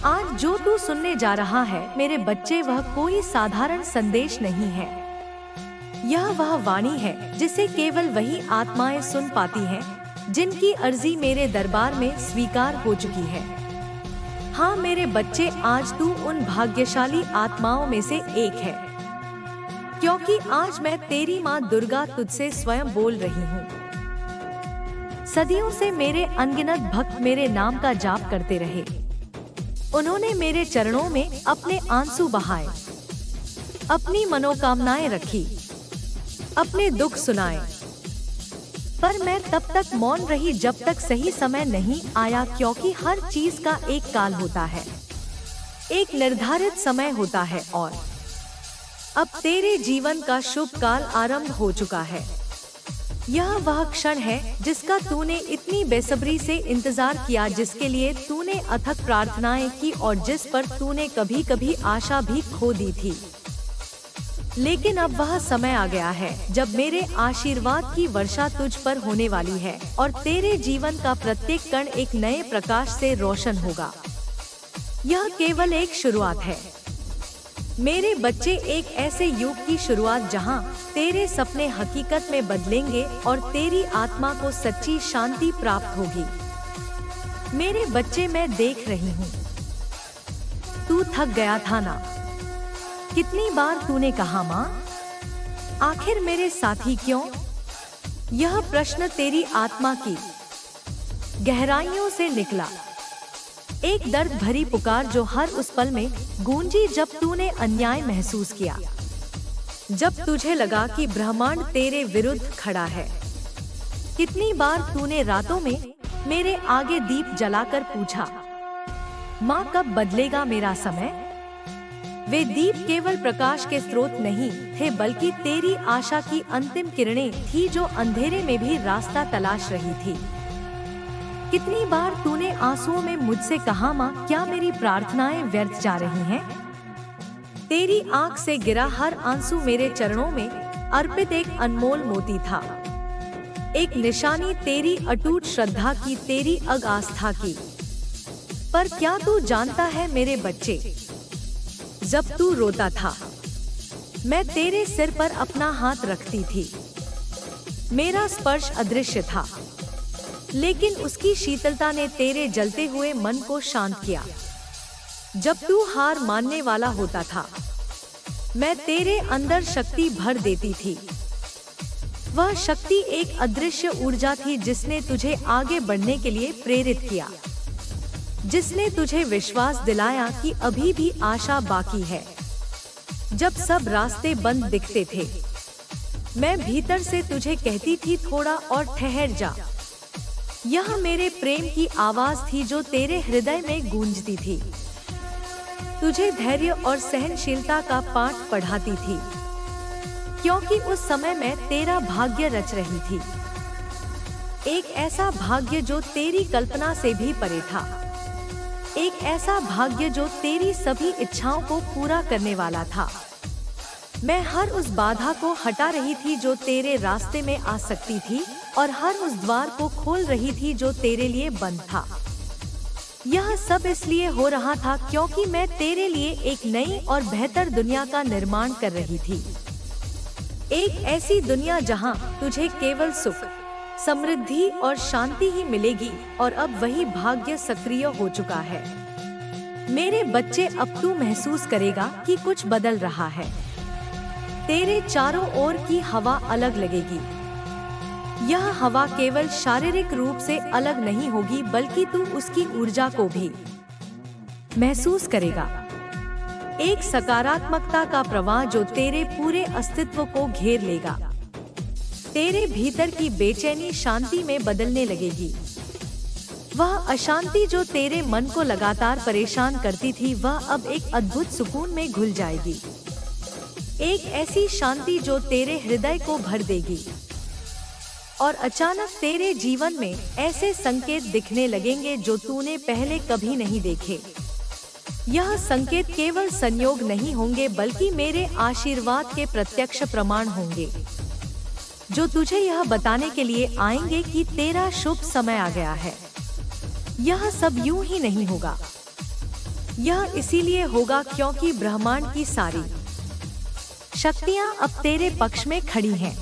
आज जो तू सुनने जा रहा है मेरे बच्चे, वह कोई साधारण संदेश नहीं है। यह वह वाणी है जिसे केवल वही आत्माएं सुन पाती हैं जिनकी अर्जी मेरे दरबार में स्वीकार हो चुकी है। हाँ मेरे बच्चे, आज तू उन भाग्यशाली आत्माओं में से एक है, क्योंकि आज मैं तेरी माँ दुर्गा तुझसे स्वयं बोल रही हूँ। सदियों से मेरे अनगिनत भक्त मेरे नाम का जाप करते रहे। उन्होंने मेरे चरणों में अपने आंसू बहाए, अपनी मनोकामनाएं रखी, अपने दुख सुनाए। पर मैं तब तक मौन रही जब तक सही समय नहीं आया, क्योंकि हर चीज का एक काल होता है, एक निर्धारित समय होता है। और अब तेरे जीवन का शुभ काल आरंभ हो चुका है। यह वह क्षण है जिसका तूने इतनी बेसब्री से इंतजार किया, जिसके लिए तूने अथक प्रार्थनाएं की और जिस पर तूने कभी कभी आशा भी खो दी थी। लेकिन अब वह समय आ गया है जब मेरे आशीर्वाद की वर्षा तुझ पर होने वाली है और तेरे जीवन का प्रत्येक कण एक नए प्रकाश से रोशन होगा। यह केवल एक शुरुआत है मेरे बच्चे, एक ऐसे युग की शुरुआत जहां तेरे सपने हकीकत में बदलेंगे और तेरी आत्मा को सच्ची शांति प्राप्त होगी। मेरे बच्चे, मैं देख रही हूँ तू थक गया था ना। कितनी बार तूने कहा माँ, आखिर मेरे साथी क्यों? यह प्रश्न तेरी आत्मा की गहराइयों से निकला, एक दर्द भरी पुकार जो हर उस पल में गूंजी जब तूने अन्याय महसूस किया, जब तुझे लगा कि ब्रह्मांड तेरे विरुद्ध खड़ा है। कितनी बार तूने रातों में मेरे आगे दीप जलाकर पूछा, माँ कब बदलेगा मेरा समय? वे दीप केवल प्रकाश के स्रोत नहीं थे, बल्कि तेरी आशा की अंतिम किरणें थी जो अंधेरे में भी रास्ता तलाश रही थी। कितनी बार तूने आंसुओं में मुझसे कहा, माँ क्या मेरी प्रार्थनाएं व्यर्थ जा रही हैं? तेरी आंख से गिरा हर आंसू मेरे चरणों में अर्पित एक अनमोल मोती था, एक निशानी तेरी अटूट श्रद्धा की, तेरी अग आस्था की। पर क्या तू जानता है मेरे बच्चे, जब तू रोता था मैं तेरे सिर पर अपना हाथ रखती थी। मेरा स्पर्श अदृश्य था, लेकिन उसकी शीतलता ने तेरे जलते हुए मन को शांत किया। जब तू हार मानने वाला होता था, मैं तेरे अंदर शक्ति भर देती थी। वह शक्ति एक अदृश्य ऊर्जा थी जिसने तुझे आगे बढ़ने के लिए प्रेरित किया, जिसने तुझे विश्वास दिलाया कि अभी भी आशा बाकी है। जब सब रास्ते बंद दिखते थे, मैं भीतर से तुझे कहती थी, थोड़ा और ठहर जा। यह मेरे प्रेम की आवाज थी जो तेरे हृदय में गूंजती थी, तुझे धैर्य और सहनशीलता का पाठ पढ़ाती थी, क्योंकि उस समय मैं तेरा भाग्य रच रही थी। एक ऐसा भाग्य जो तेरी कल्पना से भी परे था, एक ऐसा भाग्य जो तेरी सभी इच्छाओं को पूरा करने वाला था। मैं हर उस बाधा को हटा रही थी जो तेरे रास्ते में आ सकती थी, और हर उस द्वार को खोल रही थी जो तेरे लिए बंद था। यह सब इसलिए हो रहा था क्योंकि मैं तेरे लिए एक नई और बेहतर दुनिया का निर्माण कर रही थी। एक ऐसी दुनिया जहां तुझे केवल सुख, समृद्धि और शांति ही मिलेगी, और अब वही भाग्य सक्रिय हो चुका है। मेरे बच्चे, अब तू महसूस करेगा कि कुछ बदल रहा है। तेरे चारों ओर की हवा अलग लगेगी। यह हवा केवल शारीरिक रूप से अलग नहीं होगी, बल्कि तू उसकी ऊर्जा को भी महसूस करेगा। एक सकारात्मकता का प्रवाह जो तेरे पूरे अस्तित्व को घेर लेगा। तेरे भीतर की बेचैनी शांति में बदलने लगेगी। वह अशांति जो तेरे मन को लगातार परेशान करती थी, वह अब एक अद्भुत सुकून में घुल जाएगी। एक ऐसी शांति जो तेरे हृदय को भर देगी, और अचानक तेरे जीवन में ऐसे संकेत दिखने लगेंगे जो तूने पहले कभी नहीं देखे। यह संकेत केवल संयोग नहीं होंगे, बल्कि मेरे आशीर्वाद के प्रत्यक्ष प्रमाण होंगे, जो तुझे यह बताने के लिए आएंगे कि तेरा शुभ समय आ गया है। यह सब यूं ही नहीं होगा। यह इसीलिए होगा क्योंकि ब्रह्मांड की सारी शक्तियाँ अब तेरे पक्ष में खड़ी हैं।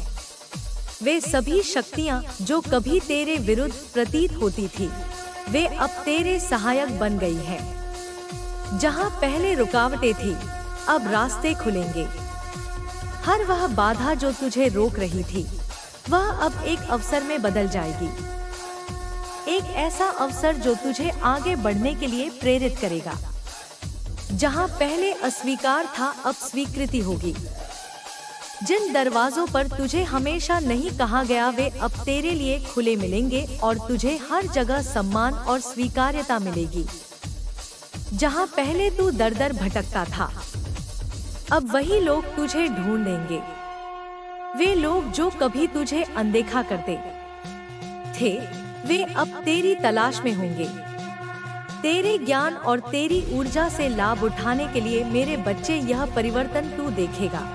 वे सभी शक्तियाँ जो कभी तेरे विरुद्ध प्रतीत होती थी, वे अब तेरे सहायक बन गई हैं। जहाँ पहले रुकावटें थी, अब रास्ते खुलेंगे। हर वह बाधा जो तुझे रोक रही थी, वह अब एक अवसर में बदल जाएगी। एक ऐसा अवसर जो तुझे आगे बढ़ने के लिए प्रेरित करेगा। जहाँ पहले अस्वीकार था, अब स्वीकृति होगी। जिन दरवाजों पर तुझे हमेशा नहीं कहा गया, वे अब तेरे लिए खुले मिलेंगे और तुझे हर जगह सम्मान और स्वीकार्यता मिलेगी। जहाँ पहले तू दर दर भटकता था, अब वही लोग तुझे ढूंढेंगे। वे लोग जो कभी तुझे अनदेखा करते थे, वे अब तेरी तलाश में होंगे। तेरे ज्ञान और तेरी ऊर्जा से लाभ उठाने के लिए मेरे बच्चे, यह परिवर्तन तू देखेगा।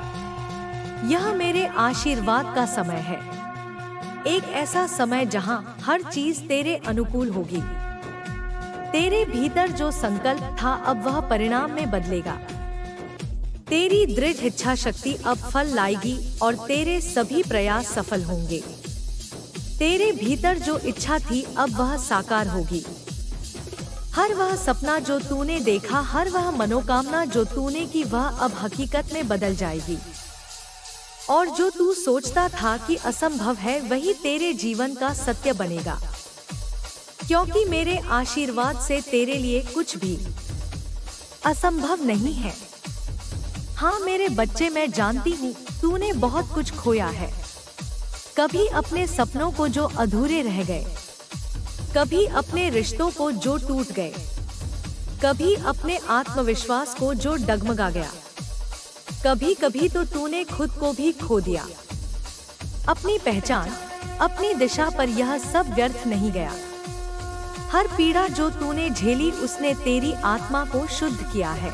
यह मेरे आशीर्वाद का समय है। एक ऐसा समय जहां हर चीज तेरे अनुकूल होगी। तेरे भीतर जो संकल्प था, अब वह परिणाम में बदलेगा। तेरी दृढ़ इच्छा शक्ति अब फल लाएगी और तेरे सभी प्रयास सफल होंगे। तेरे भीतर जो इच्छा थी, अब वह साकार होगी। हर वह सपना जो तूने देखा, हर वह मनोकामना जो तूने की, वह अब हकीकत में बदल जाएगी। और जो तू सोचता था कि असंभव है, वही तेरे जीवन का सत्य बनेगा। क्योंकि मेरे आशीर्वाद से तेरे लिए कुछ भी असंभव नहीं है। हाँ मेरे बच्चे, मैं जानती हूँ तूने बहुत कुछ खोया है। कभी अपने सपनों को जो अधूरे रह गए, कभी अपने रिश्तों को जो टूट गए, कभी अपने आत्मविश्वास को जो डगमगा गया, कभी कभी तो तूने खुद को भी खो दिया। अपनी पहचान, अपनी दिशा, पर यह सब व्यर्थ नहीं गया। हर पीड़ा जो तूने झेली, उसने तेरी आत्मा को शुद्ध किया है।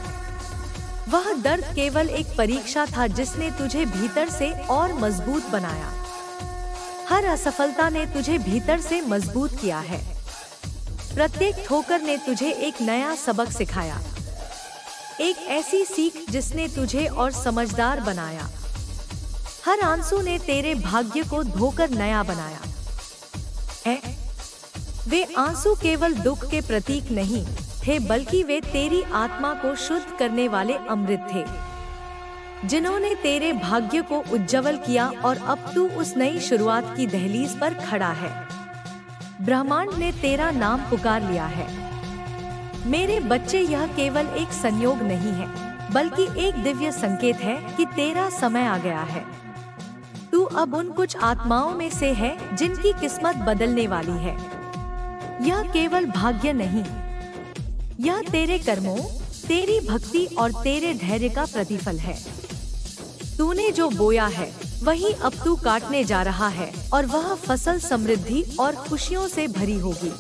वह दर्द केवल एक परीक्षा था जिसने तुझे भीतर से और मजबूत बनाया। हर असफलता ने तुझे भीतर से मजबूत किया है। प्रत्येक ठोकर ने तुझे एक नया सबक सिखाया, एक ऐसी सीख जिसने तुझे और समझदार बनाया। हर आंसू ने तेरे भाग्य को धोकर नया बनाया है। वे आंसू केवल दुख के प्रतीक नहीं थे, बल्कि वे तेरी आत्मा को शुद्ध करने वाले अमृत थे, जिन्होंने तेरे भाग्य को उज्जवल किया। और अब तू उस नई शुरुआत की दहलीज पर खड़ा है। ब्रह्मांड ने तेरा नाम पुकार लिया है। मेरे बच्चे, यह केवल एक संयोग नहीं है, बल्कि एक दिव्य संकेत है कि तेरा समय आ गया है। तू अब उन कुछ आत्माओं में से है जिनकी किस्मत बदलने वाली है। यह केवल भाग्य नहीं, यह तेरे कर्मों, तेरी भक्ति और तेरे धैर्य का प्रतिफल है। तूने जो बोया है, वही अब तू काटने जा रहा है, और वह फसल समृद्धि और खुशियों से भरी होगी।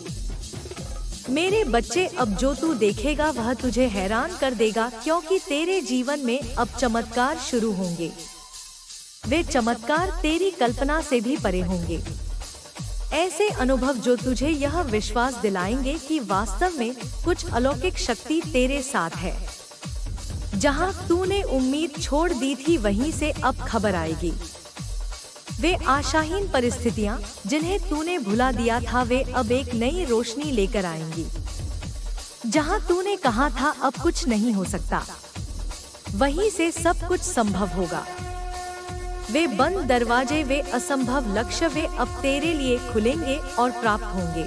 मेरे बच्चे, अब जो तू देखेगा वह तुझे हैरान कर देगा, क्योंकि तेरे जीवन में अब चमत्कार शुरू होंगे। वे चमत्कार तेरी कल्पना से भी परे होंगे। ऐसे अनुभव जो तुझे यह विश्वास दिलाएंगे कि वास्तव में कुछ अलौकिक शक्ति तेरे साथ है। जहां तूने उम्मीद छोड़ दी थी, वहीं से अब खबर आएगी। वे आशाहीन परिस्थितियां जिन्हें तूने भुला दिया था, वे अब एक नई रोशनी लेकर आएंगी। जहां तूने कहा था अब कुछ नहीं हो सकता, वहीं से सब कुछ संभव होगा। वे बंद दरवाजे, वे असंभव लक्ष्य, वे अब तेरे लिए खुलेंगे और प्राप्त होंगे।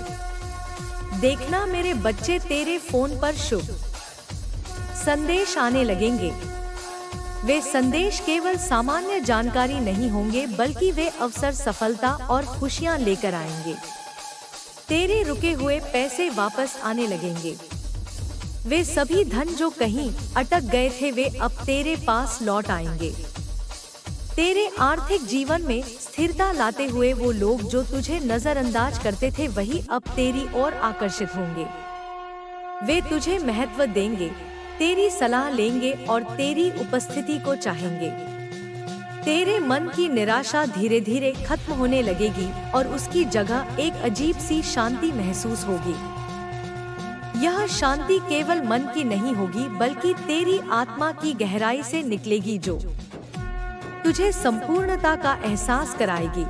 देखना मेरे बच्चे, तेरे फोन पर शुभ संदेश आने लगेंगे। वे संदेश केवल सामान्य जानकारी नहीं होंगे, बल्कि वे अवसर, सफलता और खुशियां लेकर आएंगे। तेरे रुके हुए पैसे वापस आने लगेंगे। वे सभी धन जो कहीं अटक गए थे, वे अब तेरे पास लौट आएंगे। तेरे आर्थिक जीवन में स्थिरता लाते हुए वो लोग जो तुझे नजरअंदाज करते थे, वही अब तेरी ओर आकर्षित होंगे। वे तुझे महत्व देंगे, तेरी सलाह लेंगे और तेरी उपस्थिति को चाहेंगे। तेरे मन की निराशा धीरे धीरे खत्म होने लगेगी और उसकी जगह एक अजीब सी शांति महसूस होगी। यह शांति केवल मन की नहीं होगी बल्कि तेरी आत्मा की गहराई से निकलेगी, जो तुझे संपूर्णता का एहसास कराएगी।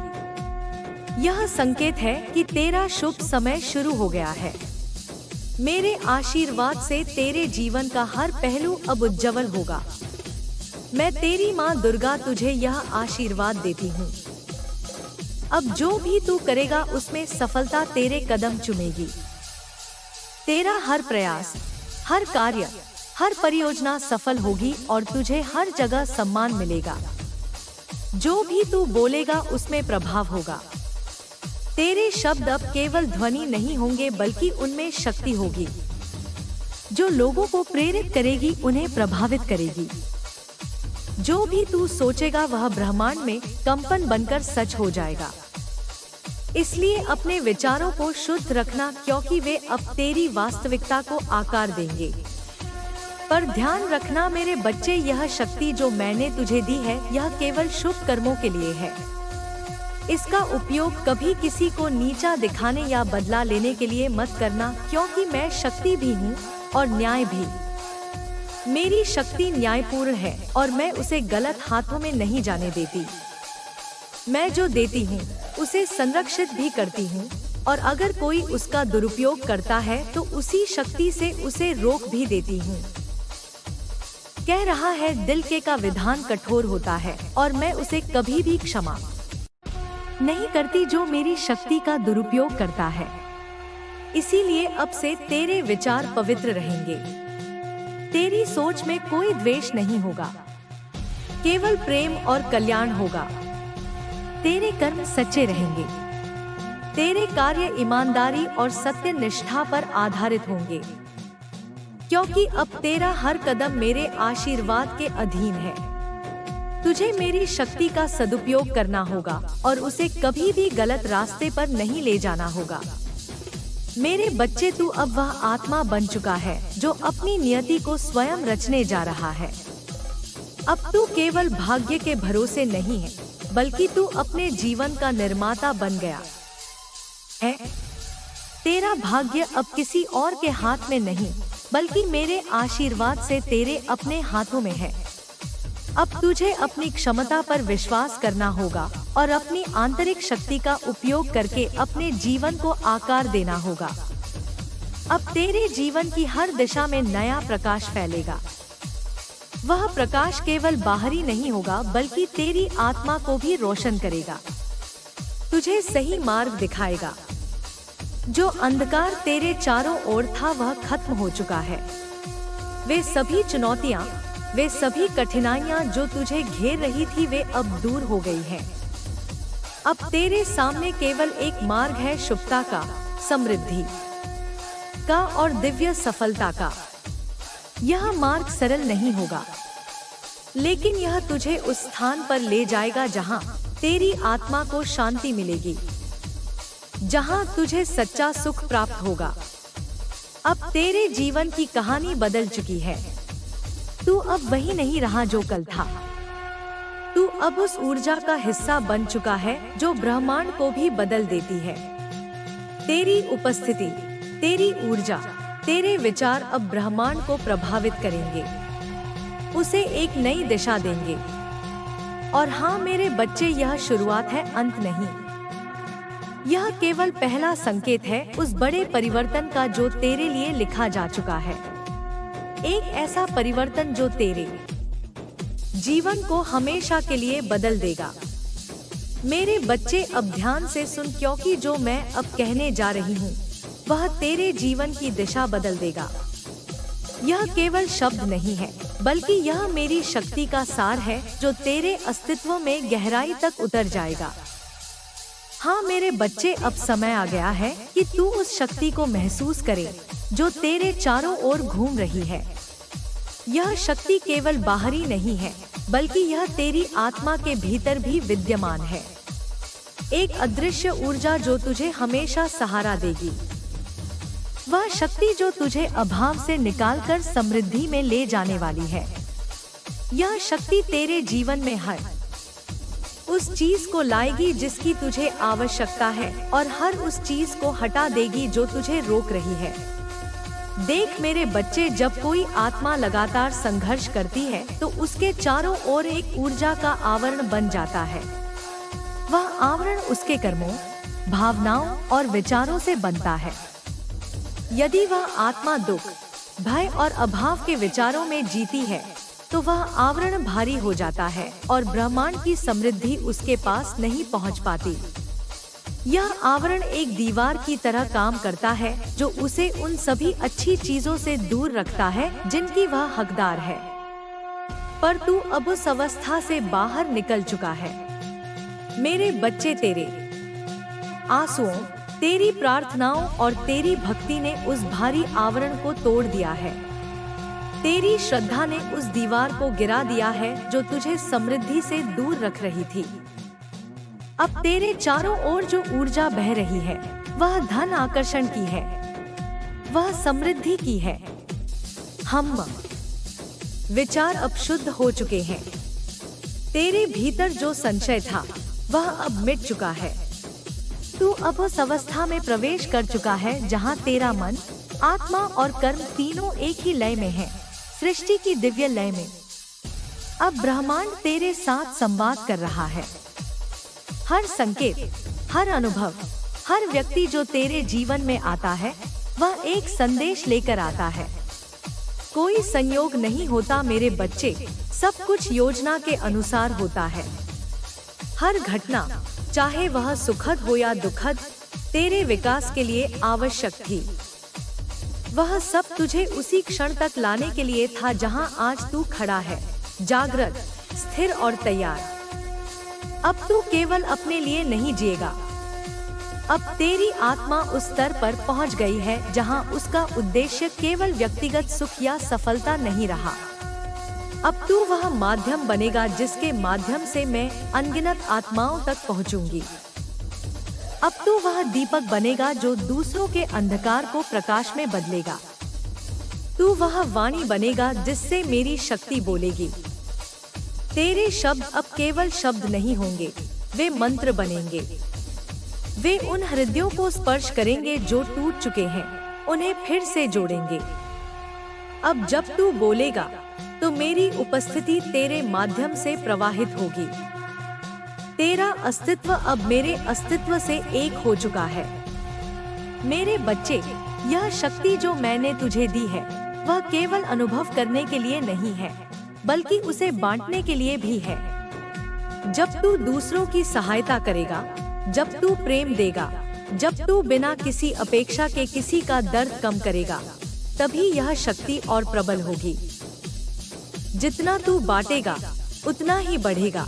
यह संकेत है कि तेरा शुभ समय शुरू हो गया है। मेरे आशीर्वाद से तेरे जीवन का हर पहलू अब उज्जवल होगा। मैं तेरी माँ दुर्गा तुझे यह आशीर्वाद देती हूँ। अब जो भी तू करेगा उसमें सफलता तेरे कदम चूमेगी। तेरा हर प्रयास, हर कार्य, हर परियोजना सफल होगी और तुझे हर जगह सम्मान मिलेगा। जो भी तू बोलेगा उसमें प्रभाव होगा। तेरे शब्द अब केवल ध्वनि नहीं होंगे बल्कि उनमें शक्ति होगी, जो लोगों को प्रेरित करेगी, उन्हें प्रभावित करेगी। जो भी तू सोचेगा वह ब्रह्मांड में कंपन बनकर सच हो जाएगा। इसलिए अपने विचारों को शुद्ध रखना, क्योंकि वे अब तेरी वास्तविकता को आकार देंगे। पर ध्यान रखना मेरे बच्चे, यह शक्ति जो मैंने तुझे दी है यह केवल शुभ कर्मों के लिए है। इसका उपयोग कभी किसी को नीचा दिखाने या बदला लेने के लिए मत करना, क्योंकि मैं शक्ति भी हूँ और न्याय भी। मेरी शक्ति न्यायपूर्ण है और मैं उसे गलत हाथों में नहीं जाने देती। मैं जो देती हूँ उसे संरक्षित भी करती हूँ, और अगर कोई उसका दुरुपयोग करता है तो उसी शक्ति से उसे रोक भी देती हूँ। कह रहा है दिल के का विधान कठोर होता है और मैं उसे कभी भी क्षमा नहीं करती जो मेरी शक्ति का दुरुपयोग करता है। इसीलिए अब से तेरे विचार पवित्र रहेंगे। तेरी सोच में कोई द्वेष नहीं होगा, केवल प्रेम और कल्याण होगा। तेरे कर्म सच्चे रहेंगे। तेरे कार्य ईमानदारी और सत्य निष्ठा पर आधारित होंगे, क्योंकि अब तेरा हर कदम मेरे आशीर्वाद के अधीन है। तुझे मेरी शक्ति का सदुपयोग करना होगा और उसे कभी भी गलत रास्ते पर नहीं ले जाना होगा। मेरे बच्चे, तू अब वह आत्मा बन चुका है जो अपनी नियति को स्वयं रचने जा रहा है। अब तू केवल भाग्य के भरोसे नहीं है, बल्कि तू अपने जीवन का निर्माता बन गया है। तेरा भाग्य अब किसी और के हाथ में नहीं, बल्कि मेरे आशीर्वाद से तेरे अपने हाथों में है। अब तुझे अपनी क्षमता पर विश्वास करना होगा और अपनी आंतरिक शक्ति का उपयोग करके अपने जीवन को आकार देना होगा। अब तेरे जीवन की हर दिशा में नया प्रकाश फैलेगा। वह प्रकाश केवल बाहरी नहीं होगा, बल्कि तेरी आत्मा को भी रोशन करेगा। तुझे सही मार्ग दिखाएगा। जो अंधकार तेरे चारों ओर था वह खत्म हो चुका है। वे सभी चुनौतियां, वे सभी कठिनाइयां जो तुझे घेर रही थी, वे अब दूर हो गई हैं। अब तेरे सामने केवल एक मार्ग है, शुभता का, समृद्धि का और दिव्य सफलता का। यह मार्ग सरल नहीं होगा, लेकिन यह तुझे उस स्थान पर ले जाएगा जहां तेरी आत्मा को शांति मिलेगी, जहां तुझे सच्चा सुख प्राप्त होगा। अब तेरे जीवन की कहानी बदल चुकी है। तू अब वही नहीं रहा जो कल था। तू अब उस ऊर्जा का हिस्सा बन चुका है जो ब्रह्मांड को भी बदल देती है। तेरी उपस्थिति, तेरी ऊर्जा, तेरे विचार अब ब्रह्मांड को प्रभावित करेंगे, उसे एक नई दिशा देंगे। और हाँ मेरे बच्चे, यह शुरुआत है, अंत नहीं। यह केवल पहला संकेत है उस बड़े परिवर्तन का जो तेरे लिए लिखा जा चुका है। एक ऐसा परिवर्तन जो तेरे जीवन को हमेशा के लिए बदल देगा। मेरे बच्चे, अब ध्यान से सुन, क्योंकि जो मैं अब कहने जा रही हूँ वह तेरे जीवन की दिशा बदल देगा। यह केवल शब्द नहीं है, बल्कि यह मेरी शक्ति का सार है जो तेरे अस्तित्व में गहराई तक उतर जाएगा। हाँ मेरे बच्चे, अब समय आ गया है कि तू उस शक्ति को महसूस करे जो तेरे चारों ओर घूम रही है। यह शक्ति केवल बाहरी नहीं है, बल्कि यह तेरी आत्मा के भीतर भी विद्यमान है। एक अदृश्य ऊर्जा जो तुझे हमेशा सहारा देगी। वह शक्ति जो तुझे अभाव से निकालकर समृद्धि में ले जाने वाली है। यह शक्ति तेरे जीवन में हर उस चीज को लाएगी जिसकी तुझे आवश्यकता है, और हर उस चीज को हटा देगी जो तुझे रोक रही है। देख मेरे बच्चे, जब कोई आत्मा लगातार संघर्ष करती है तो उसके चारों ओर एक ऊर्जा का आवरण बन जाता है। वह आवरण उसके कर्मों, भावनाओं और विचारों से बनता है। यदि वह आत्मा दुख, भय और अभाव के विचारों में जीती है तो वह आवरण भारी हो जाता है और ब्रह्मांड की समृद्धि उसके पास नहीं पहुंच पाती। यह आवरण एक दीवार की तरह काम करता है जो उसे उन सभी अच्छी चीजों से दूर रखता है जिनकी वह हकदार है। पर तू अब उस अवस्था से बाहर निकल चुका है। मेरे बच्चे, तेरे आंसुओं, तेरी प्रार्थनाओं और तेरी भक्ति ने उस भारी आवरण को तोड़ दिया है। तेरी श्रद्धा ने उस दीवार को गिरा दिया है जो तुझे समृद्धि से दूर रख रही थी। अब तेरे चारों ओर जो ऊर्जा बह रही है वह धन आकर्षण की है, वह समृद्धि की है। हम विचार अब शुद्ध हो चुके हैं। तेरे भीतर जो संशय था वह अब मिट चुका है। तू अब उस अवस्था में प्रवेश कर चुका है जहां तेरा मन, आत्मा और कर्म तीनों एक ही लय में है, सृष्टि की दिव्य लय में। अब ब्रह्मांड तेरे साथ संवाद कर रहा है। हर संकेत, हर अनुभव, हर व्यक्ति जो तेरे जीवन में आता है वह एक संदेश लेकर आता है। कोई संयोग नहीं होता मेरे बच्चे, सब कुछ योजना के अनुसार होता है। हर घटना, चाहे वह सुखद हो या दुखद, तेरे विकास के लिए आवश्यक थी। वह सब तुझे उसी क्षण तक लाने के लिए था जहां आज तू खड़ा है, जागृत, स्थिर और तैयार। अब तू केवल अपने लिए नहीं जिएगा। अब तेरी आत्मा उस स्तर पर पहुंच गई है जहां उसका उद्देश्य केवल व्यक्तिगत सुख या सफलता नहीं रहा। अब तू वह माध्यम बनेगा जिसके माध्यम से मैं अनगिनत आत्माओं तक पहुंचूंगी। अब तू वह दीपक बनेगा जो दूसरों के अंधकार को प्रकाश में बदलेगा। तू वह वाणी बनेगा जिससे मेरी शक्ति बोलेगी। तेरे शब्द अब केवल शब्द नहीं होंगे, वे मंत्र बनेंगे। वे उन हृदयों को स्पर्श करेंगे जो टूट चुके हैं, उन्हें फिर से जोड़ेंगे। अब जब तू बोलेगा तो मेरी उपस्थिति तेरे माध्यम से प्रवाहित होगी। तेरा अस्तित्व अब मेरे अस्तित्व से एक हो चुका है। मेरे बच्चे, यह शक्ति जो मैंने तुझे दी है वह केवल अनुभव करने के लिए नहीं है, बल्कि उसे बांटने के लिए भी है। जब तू दूसरों की सहायता करेगा, जब तू प्रेम देगा, जब तू बिना किसी अपेक्षा के किसी का दर्द कम करेगा, तभी यह शक्ति और प्रबल होगी। जितना तू बांटेगा उतना ही बढ़ेगा।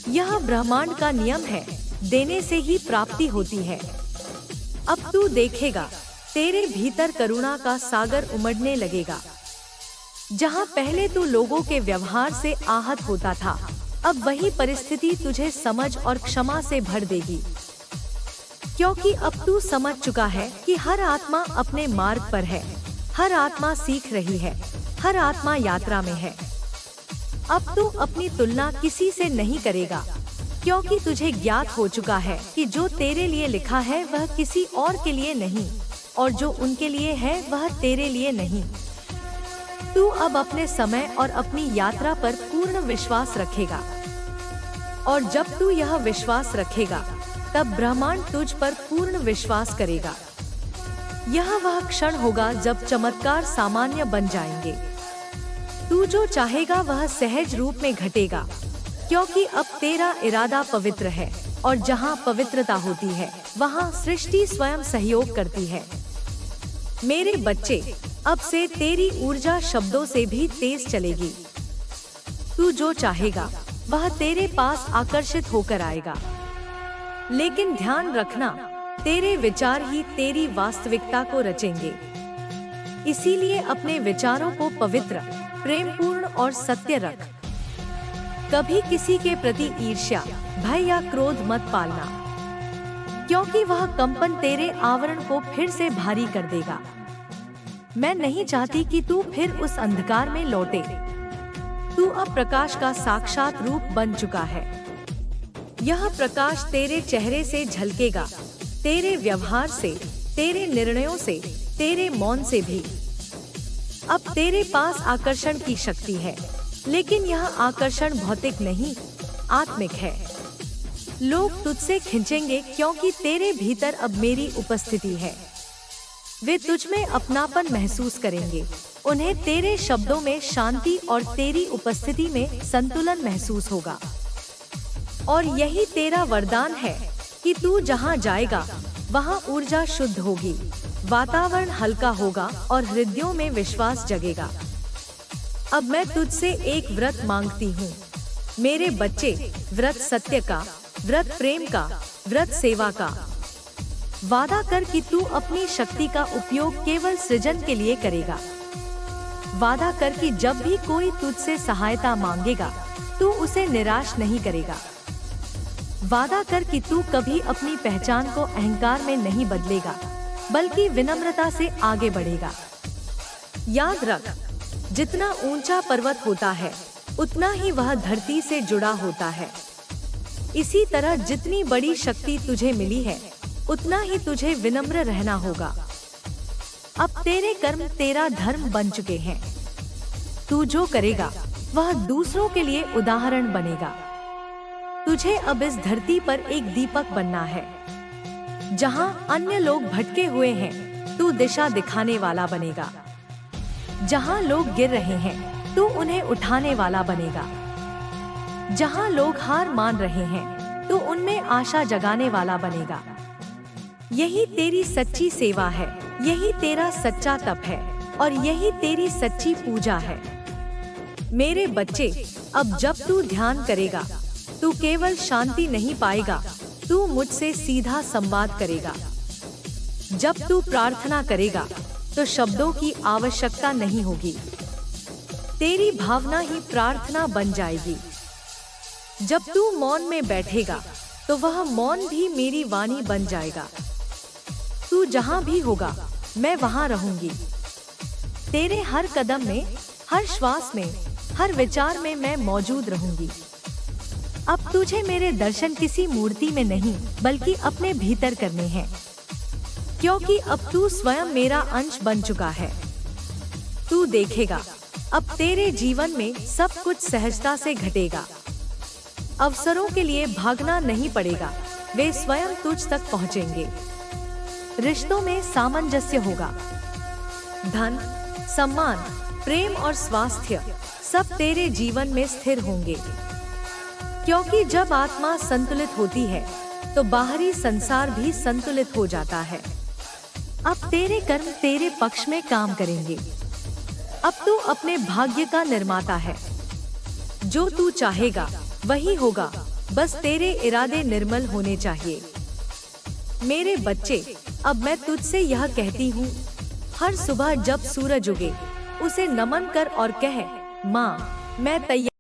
यह ब्रह्मांड का नियम है, देने से ही प्राप्ति होती है। अब तू देखेगा, तेरे भीतर करुणा का सागर उमड़ने लगेगा। जहां पहले तू लोगों के व्यवहार से आहत होता था, अब वही परिस्थिति तुझे समझ और क्षमा से भर देगी। क्योंकि अब तू समझ चुका है कि हर आत्मा अपने मार्ग पर है, हर आत्मा सीख रही है, हर आत्मा यात्रा में है। अब तू अपनी तुलना किसी से नहीं करेगा, क्योंकि तुझे ज्ञात हो चुका है कि जो तेरे लिए लिखा है वह किसी और के लिए नहीं, और जो उनके लिए है वह तेरे लिए नहीं। तू अब अपने समय और अपनी यात्रा पर पूर्ण विश्वास रखेगा, और जब तू यह विश्वास रखेगा तब ब्रह्मांड तुझ पर पूर्ण विश्वास करेगा। यह वह क्षण होगा जब चमत्कार सामान्य बन जाएंगे। तू जो चाहेगा वह सहज रूप में घटेगा, क्योंकि अब तेरा इरादा पवित्र है, और जहाँ पवित्रता होती है वहाँ सृष्टि स्वयं सहयोग करती है। मेरे बच्चे, अब से तेरी ऊर्जा शब्दों से भी तेज चलेगी। तू जो चाहेगा वह तेरे पास आकर्षित होकर आएगा। लेकिन ध्यान रखना, तेरे विचार ही तेरी वास्तविकता को रचेंगे। इसीलिए अपने विचारों को पवित्र, प्रेमपूर्ण और सत्य रख। कभी किसी के प्रति ईर्ष्या, भय या क्रोध मत पालना, क्योंकि वह कंपन तेरे आवरण को फिर से भारी कर देगा। मैं नहीं चाहती कि तू फिर उस अंधकार में लौटे। तू अब प्रकाश का साक्षात रूप बन चुका है। यह प्रकाश तेरे चेहरे से झलकेगा, तेरे व्यवहार से, तेरे निर्णयों से, तेरे मौन से भी। अब तेरे पास आकर्षण की शक्ति है, लेकिन यह आकर्षण भौतिक नहीं, आत्मिक है। लोग तुझसे खिंचेंगे क्योंकि तेरे भीतर अब मेरी उपस्थिति है। वे तुझ में अपनापन महसूस करेंगे। उन्हें तेरे शब्दों में शांति और तेरी उपस्थिति में संतुलन महसूस होगा। और यही तेरा वरदान है कि तू जहाँ जाएगा वहाँ ऊर्जा शुद्ध होगी, वातावरण हल्का होगा और हृदयों में विश्वास जगेगा। अब मैं तुझसे एक व्रत मांगती हूँ मेरे बच्चे, व्रत सत्य का, व्रत प्रेम का, व्रत सेवा का। वादा कर कि तू अपनी शक्ति का उपयोग केवल सृजन के लिए करेगा। वादा कर कि जब भी कोई तुझसे सहायता मांगेगा तू उसे निराश नहीं करेगा। वादा कर कि तू कभी अपनी पहचान को अहंकार में नहीं बदलेगा, बल्कि विनम्रता से आगे बढ़ेगा। याद रख, जितना ऊंचा पर्वत होता है उतना ही वह धरती से जुड़ा होता है। इसी तरह जितनी बड़ी शक्ति तुझे मिली है उतना ही तुझे विनम्र रहना होगा। अब तेरे कर्म तेरा धर्म बन चुके हैं। तू जो करेगा वह दूसरों के लिए उदाहरण बनेगा। तुझे अब इस धरती पर एक दीपक बनना है। जहां अन्य लोग भटके हुए हैं तू दिशा दिखाने वाला बनेगा। जहां लोग गिर रहे हैं तू उन्हें उठाने वाला बनेगा। जहां लोग हार मान रहे हैं तू उनमें आशा जगाने वाला बनेगा। यही तेरी सच्ची सेवा है, यही तेरा सच्चा तप है और यही तेरी सच्ची पूजा है। मेरे बच्चे, अब जब तू ध्यान करेगा तू केवल शांति नहीं पाएगा, तू मुझसे सीधा संवाद करेगा। जब तू प्रार्थना करेगा तो शब्दों की आवश्यकता नहीं होगी, तेरी भावना ही प्रार्थना बन जाएगी। जब तू मौन में बैठेगा तो वह मौन भी मेरी वाणी बन जाएगा। तू जहाँ भी होगा मैं वहाँ रहूंगी। तेरे हर कदम में, हर श्वास में, हर विचार में मैं मौजूद रहूंगी। अब तुझे मेरे दर्शन किसी मूर्ति में नहीं बल्कि अपने भीतर करने हैं, क्योंकि अब तू स्वयं मेरा अंश बन चुका है। तू देखेगा अब तेरे जीवन में सब कुछ सहजता से घटेगा। अवसरों के लिए भागना नहीं पड़ेगा, वे स्वयं तुझ तक पहुँचेंगे। रिश्तों में सामंजस्य होगा। धन, सम्मान, प्रेम और स्वास्थ्य सब तेरे जीवन में स्थिर होंगे, क्योंकि जब आत्मा संतुलित होती है तो बाहरी संसार भी संतुलित हो जाता है। अब तेरे कर्म तेरे पक्ष में काम करेंगे। अब तू अपने भाग्य का निर्माता है। जो तू चाहेगा वही होगा, बस तेरे इरादे निर्मल होने चाहिए। मेरे बच्चे, अब मैं तुझसे यह कहती हूँ, हर सुबह जब सूरज उगे उसे नमन कर और कह, माँ मैं तैयार